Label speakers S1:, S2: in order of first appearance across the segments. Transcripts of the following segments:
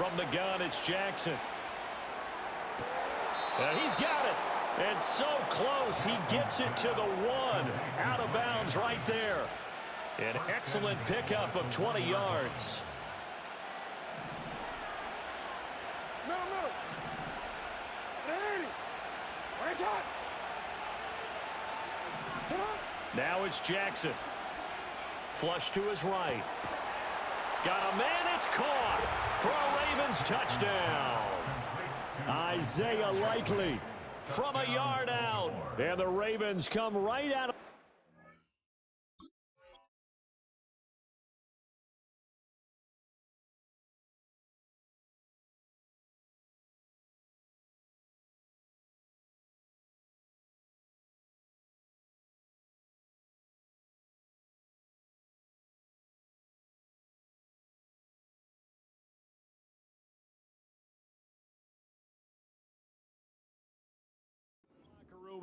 S1: From the gun, it's Jackson. And he's got it. And so close, he gets it to the one. Out of bounds right there. An excellent pickup of 20 yards. Now it's Jackson. Flush to his right. Got a man, it's caught for a Ravens touchdown. Isaiah Likely from a yard out. And the Ravens come right out of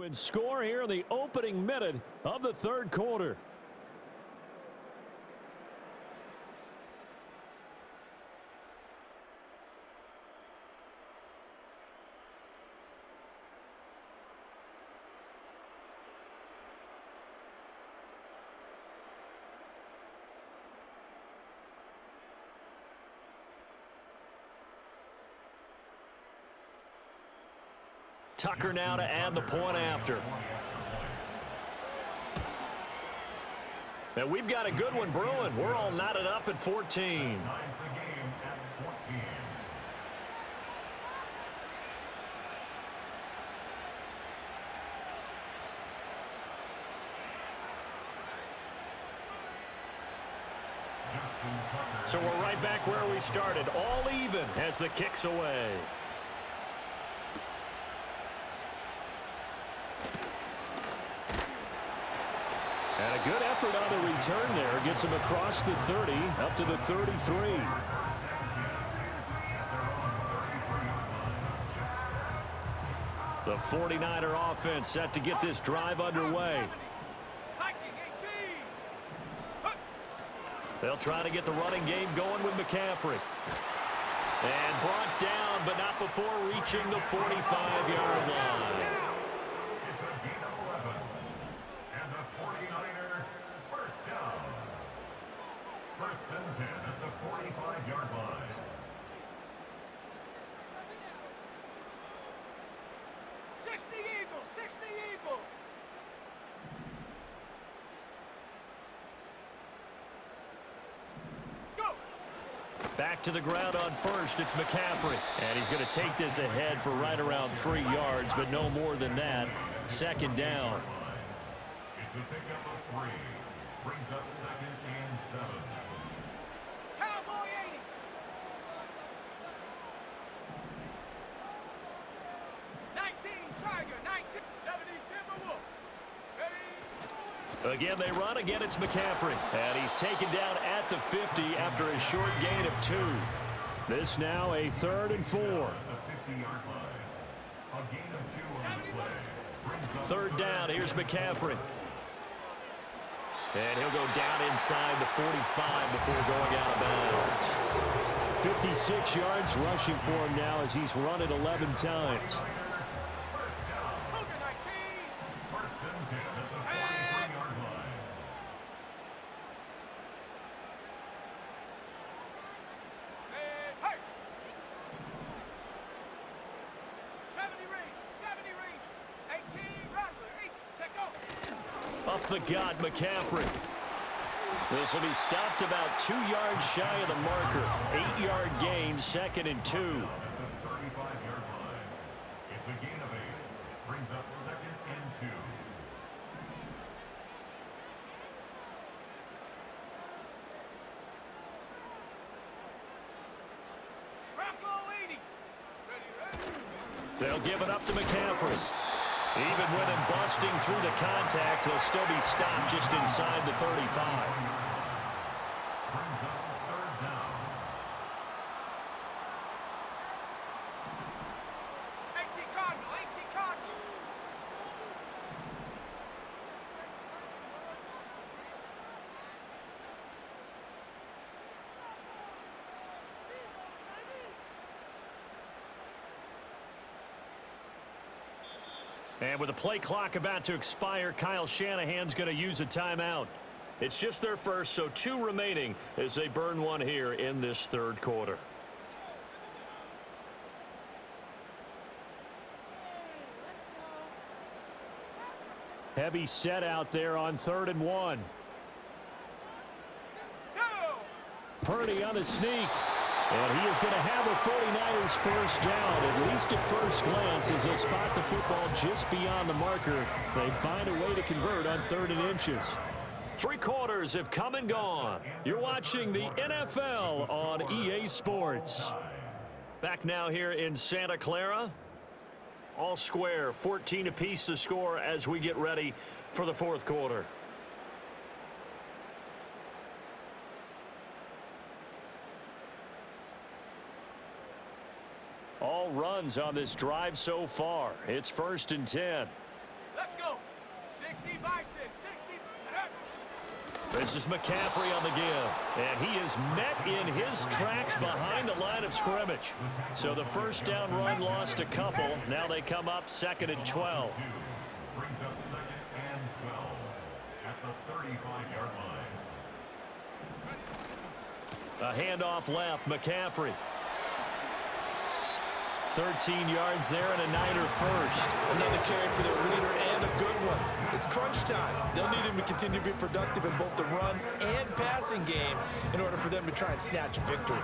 S1: and score here in the opening minute of the third quarter. Tucker now to add the point after. And we've got a good one brewing. We're all knotted up at 14. So we're right back where we started, all even as the kick's away. And a good effort on the return there. Gets him across the 30, up to the 33. The 49er offense set to get this drive underway. They'll try to get the running game going with McCaffrey. And brought down, but not before reaching the 45-yard line. Back to the ground on first, it's McCaffrey. And he's going to take this ahead for right around 3 yards, but no more than that. Second down.
S2: It's a pickup of 3. Brings up 2nd and 7. Cowboy 80. Tiger, 19, 70, Timberwolf.
S1: Again, they run. Again, it's McCaffrey. And he's taken down at the 50 after a short gain of 2. This now a 3rd and 4. 3rd down. Here's McCaffrey. And he'll go down inside the 45 before going out of bounds. 56 yards rushing for him now as he's run it 11 times. Up the gut, McCaffrey. This will be stopped about 2 yards shy of the marker. 8-yard gain, 2nd and 2.
S2: It's a gain of 8. Brings up 2nd and 2.
S1: They'll give it up to McCaffrey. Even with him busting through the contact, he'll still be stopped just inside the 35.
S2: Brings up 3rd down. 18 Cardinal, 18 Cardinal.
S1: And with the play clock about to expire, Kyle Shanahan's going to use a timeout. It's just their first, so 2 remaining as they burn one here in this third quarter. Heavy set out there on 3rd and 1. Purdy on the sneak. And he is going to have a 49ers first down, at least at first glance, as they'll spot the football just beyond the marker. They find a way to convert on 3rd and inches. 3 quarters have come and gone. You're watching the NFL on EA Sports. Back now here in Santa Clara. All square, 14 apiece to score as we get ready for the 4th quarter. All runs on this drive so far. It's 1st and 10.
S3: Let's go. 60 by 6. 60.
S1: This is McCaffrey on the give. And he is met in his tracks behind the line of scrimmage. So the first down run lost a couple. Now they come up 2nd and 12.
S2: Brings up 2nd and 12 at the 35-yard line.
S1: A handoff left. McCaffrey. 13 yards there and a Niner first.
S4: Another carry for their leader and a good one. It's crunch time. They'll need him to continue to be productive in both the run and passing game in order for them to try and snatch a victory.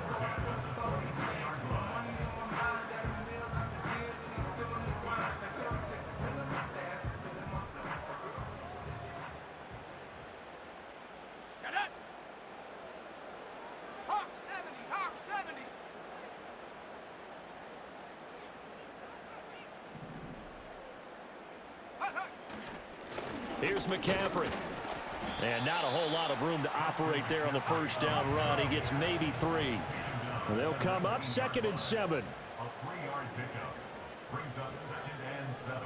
S3: Shut up. Hawk 70. Hawk 70.
S1: Here's McCaffrey. And not a whole lot of room to operate there on the first down run. He gets maybe 3. They'll come up 2nd and 7.
S2: A 3-yard pickup brings up 2nd and 7.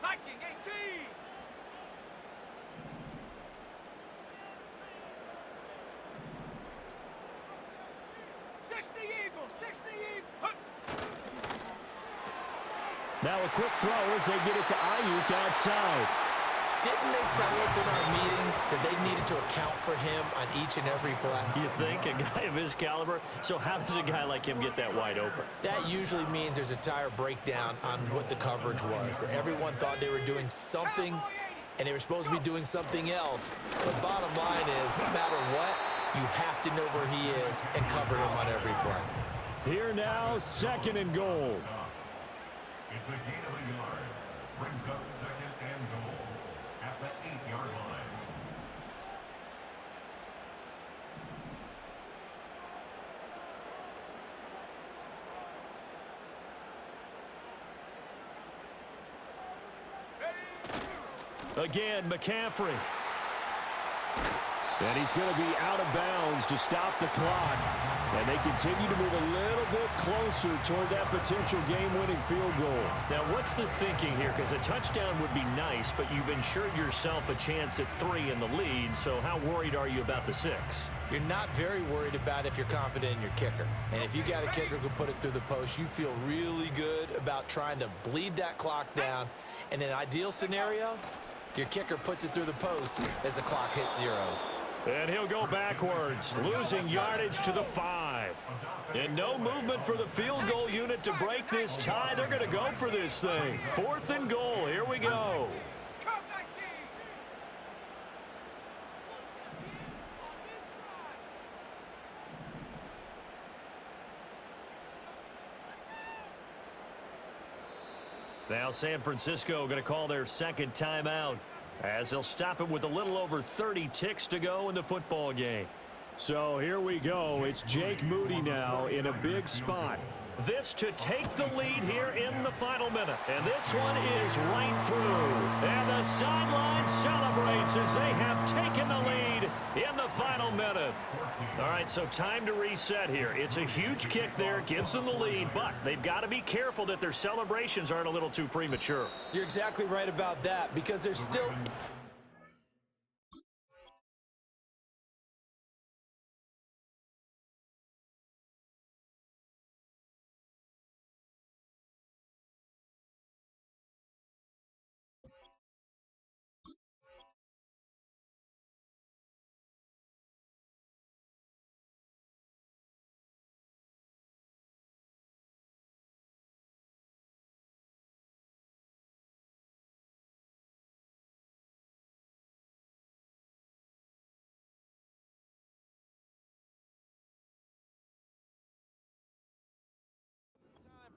S3: Viking 18. Eagle. 60 Eagle.
S1: Now a quick throw as they get it to Ayuk outside.
S4: Didn't they tell us in our meetings that they needed to account for him on each and every play?
S1: You think? A guy of his caliber? So how does a guy like him get that wide open?
S4: That usually means there's a tire breakdown on what the coverage was. That everyone thought they were doing something, and they were supposed to be doing something else. The bottom line is, no matter what, you have to know where he is and cover him on every play.
S1: Here now, 2nd and goal.
S2: It's a gain of a yard. Brings up 2nd and goal at the 8-yard line.
S1: Again, McCaffrey. And he's going to be out of bounds to stop the clock. And they continue to move a little bit closer toward that potential game-winning field goal. Now, what's the thinking here? Because a touchdown would be nice, but you've ensured yourself a chance at 3 in the lead. So how worried are you about the 6?
S4: You're not very worried about if you're confident in your kicker. And if you got a kicker who can put it through the post, you feel really good about trying to bleed that clock down. In an ideal scenario, your kicker puts it through the post as the clock hits zeros.
S1: And he'll go backwards, losing yardage to the 5. And no movement for the field goal unit to break this tie. They're going to go for this thing. 4th and goal. Here we go. Now San Francisco going to call their 2nd timeout, as they'll stop it with a little over 30 ticks to go in the football game. So here we go. It's Jake Moody now in a big spot. This to take the lead here in the final minute. And this one is right through. And the sideline celebrates as they have taken the lead in the final minute. All right, so time to reset here. It's a huge kick there, gives them the lead, but they've got to be careful that their celebrations aren't a little too premature.
S4: You're exactly right about that, because there's still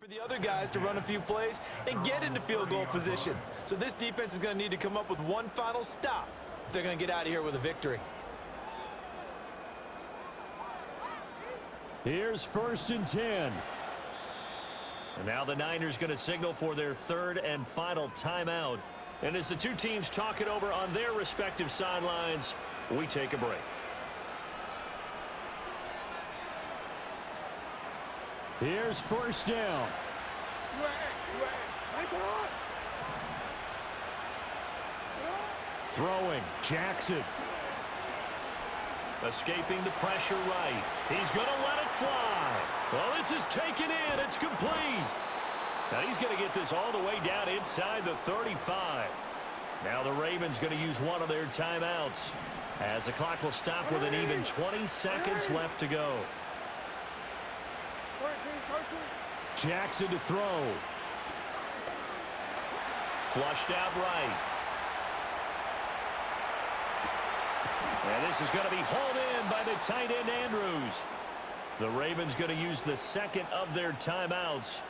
S4: for the other guys to run a few plays and get into field goal position. So this defense is going to need to come up with one final stop if they're going to get out of here with a victory.
S1: Here's 1st and 10. And now the Niners going to signal for their 3rd and final timeout. And as the two teams talk it over on their respective sidelines, we take a break. Here's 1st down. Throwing, Jackson. Escaping the pressure right. He's going to let it fly. Well, this is taken in. It's complete. Now he's going to get this all the way down inside the 35. Now the Ravens going to use one of their timeouts as the clock will stop with an even 20 seconds left to go. Jackson to throw. Flushed out right. And this is going to be hauled in by the tight end Andrews. The Ravens going to use the second of their timeouts.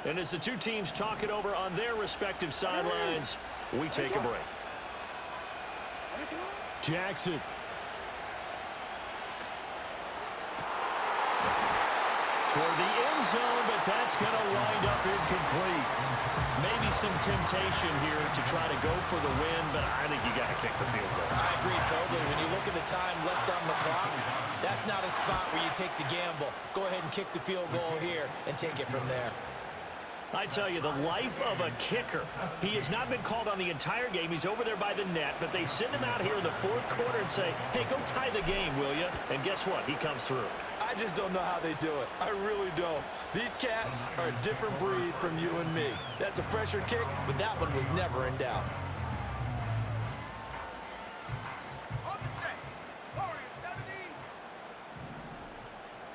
S1: And as the two teams talk it over on their respective sidelines, we take a break. Jackson. Toward the end zone, but that's going to wind up incomplete. Maybe some temptation here to try to go for the win, but I think you got to kick the field goal.
S4: I agree totally. When you look at the time left on the clock, that's not a spot where you take the gamble. Go ahead and kick the field goal here and take it from there.
S1: I tell you, the life of a kicker. He has not been called on the entire game. He's over there by the net, but they send him out here in the 4th quarter and say, hey, go tie the game, will you? And guess what? He comes through.
S4: I just don't know how they do it. I really don't. These cats are a different breed from you and me. That's a pressure kick, but that one was never in doubt.
S3: On the set. Warriors 70.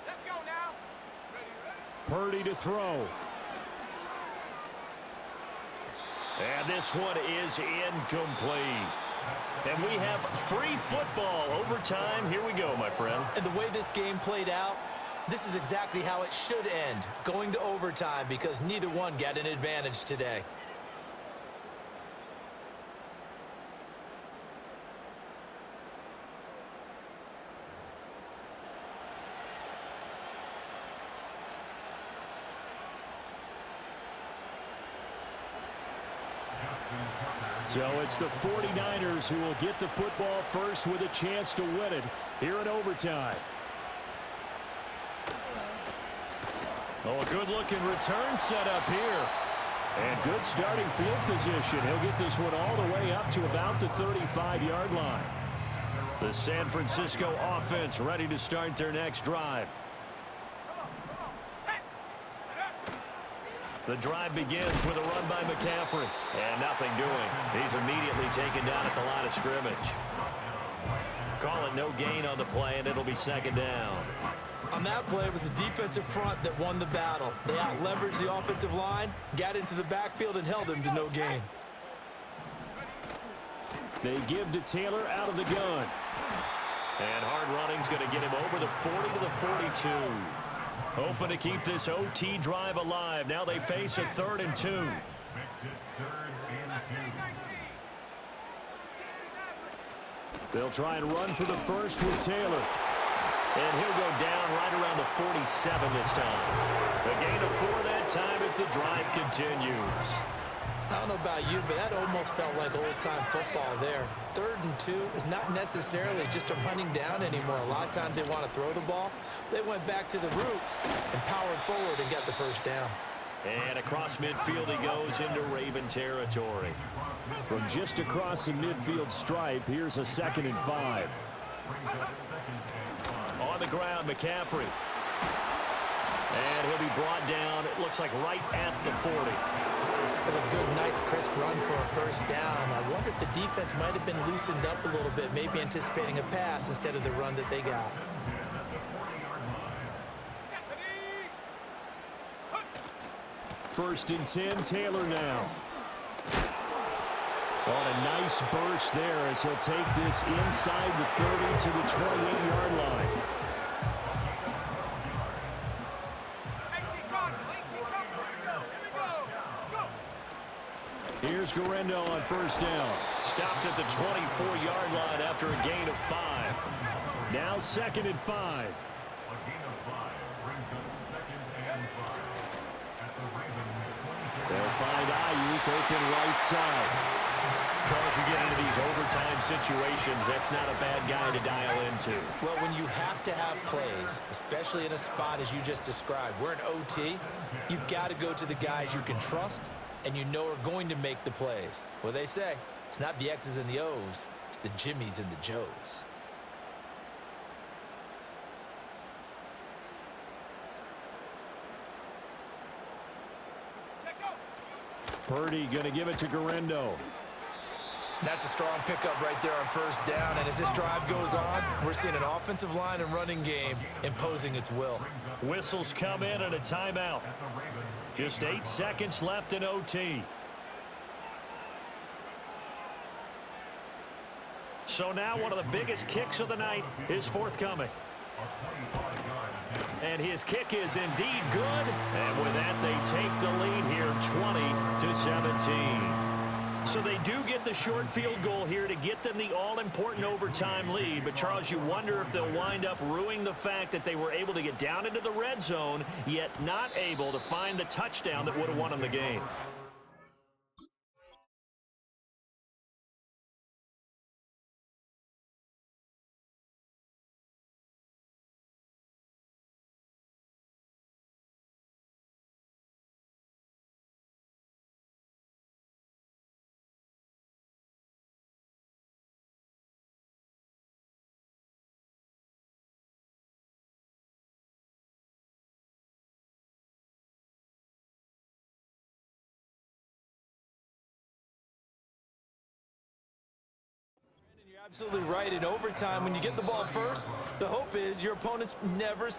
S3: Let's go now. Ready.
S1: Purdy to throw. And this one is incomplete. And we have free football overtime. Here we go, my friend.
S4: And the way this game played out, this is exactly how it should end, going to overtime, because neither one got an advantage today.
S1: So it's the 49ers who will get the football first with a chance to win it here in overtime. Oh, a good-looking return set up here. And good starting field position. He'll get this one all the way up to about the 35-yard line. The San Francisco offense ready to start their next drive. The drive begins with a run by McCaffrey. And nothing doing. He's immediately taken down at the line of scrimmage. Call it no gain on the play, and it'll be 2nd down.
S4: On that play, it was the defensive front that won the battle. They out-leveraged the offensive line, got into the backfield, and held him to no gain.
S1: They give to Taylor out of the gun. And hard running's going to get him over the 40 to the 42. Hoping to keep this OT drive alive. Now they face a 3rd and 2.
S2: Makes it 3rd and 2.
S1: They'll try and run for the first with Taylor. And he'll go down right around the 47 this time. The gain of 4 that time as the drive continues.
S4: I don't know about you, but that almost felt like old-time football there. 3rd and 2 is not necessarily just a running down anymore. A lot of times they want to throw the ball. They went back to the roots and powered forward and got the first down.
S1: And across midfield he goes into Raven territory. From just across the midfield stripe, here's a 2nd and 5. On the ground, McCaffrey. And he'll be brought down, it looks like right at the 40.
S4: That's a good, nice, crisp run for a first down. I wonder if the defense might have been loosened up a little bit, maybe anticipating a pass instead of the run that they got.
S1: First and 10, Taylor now. On a nice burst there as he'll take this inside the 30 to the 28-yard line. Here's Guerrero on first down. Stopped at the 24-yard line after a gain of 5. Now 2nd and 5.
S2: A gain of 5 brings up 2nd and 5. At the Ravens 23.
S1: They'll find Ayuk open right side. Charles, you get into these overtime situations, that's not a bad guy to dial into.
S4: Well, when you have to have plays, especially in a spot as you just described, we're in OT, you've got to go to the guys you can trust and you know are going to make the plays. Well, they say it's not the X's and the O's, it's the Jimmies and the Joes.
S1: Purdy going to give it to Guerrero.
S4: That's a strong pickup right there on first down, and as this drive goes on, we're seeing an offensive line and running game imposing its will.
S1: Whistles come in and a timeout. Just 8 seconds left in OT. So now one of the biggest kicks of the night is forthcoming. And his kick is indeed good. And with that, they take the lead here 20-17. So they do get the short field goal here to get them the all-important overtime lead. But, Charles, you wonder if they'll wind up ruining the fact that they were able to get down into the red zone, yet not able to find the touchdown that would have won them the game.
S4: You're absolutely right. In overtime, when you get the ball first, the hope is your opponents never...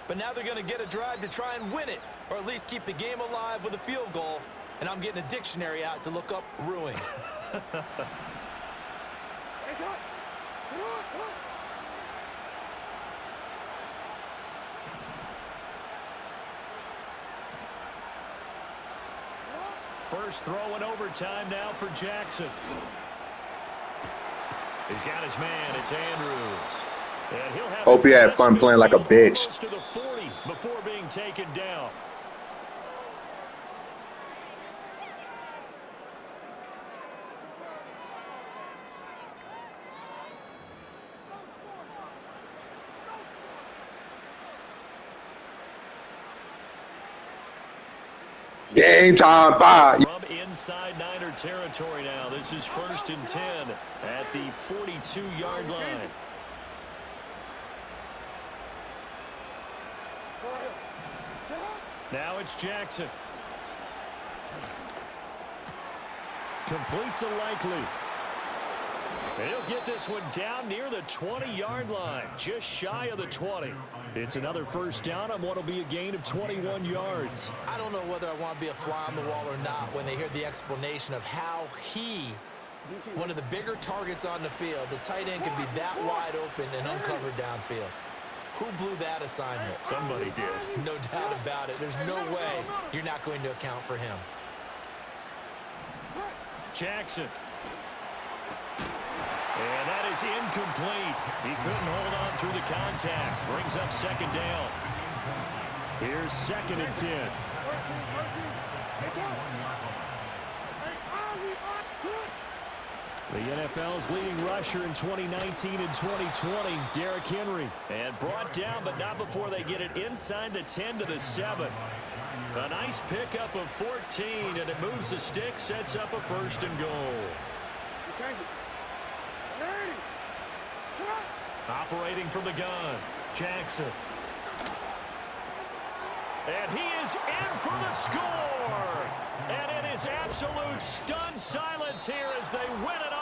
S4: But now they're going to get a drive to try and win it, or at least keep the game alive with a field goal. And I'm getting a dictionary out to look up ruin.
S1: First throw in overtime now for Jackson. He's got his man. It's Andrews. And he'll have
S5: Hope you had fun playing like a bitch.
S1: To the 40 before being taken down.
S5: Game time, bye.
S1: From inside Niner territory now. This is 1st and 10 at the 42-yard line. Now it's Jackson. Complete to Likely. He'll get this one down near the 20-yard line, just shy of the 20. It's another first down on what will be a gain of 21 yards.
S4: I don't know whether I want to be a fly on the wall or not when they hear the explanation of how one of the bigger targets on the field, the tight end, could be that wide open and uncovered downfield. Who blew that assignment?
S1: Somebody did.
S4: No doubt about it. There's no way you're not going to account for him.
S1: Jackson. And that is incomplete. He couldn't hold on through the contact. Brings up 2nd down. Here's 2nd and 10. The NFL's leading rusher in 2019 and 2020, Derrick Henry. And brought down, but not before they get it inside the 10 to the 7. A nice pickup of 14, and it moves the stick, sets up a 1st and goal. Operating from the gun, Jackson. And he is in for the score. And it is absolute stunned silence here as they win it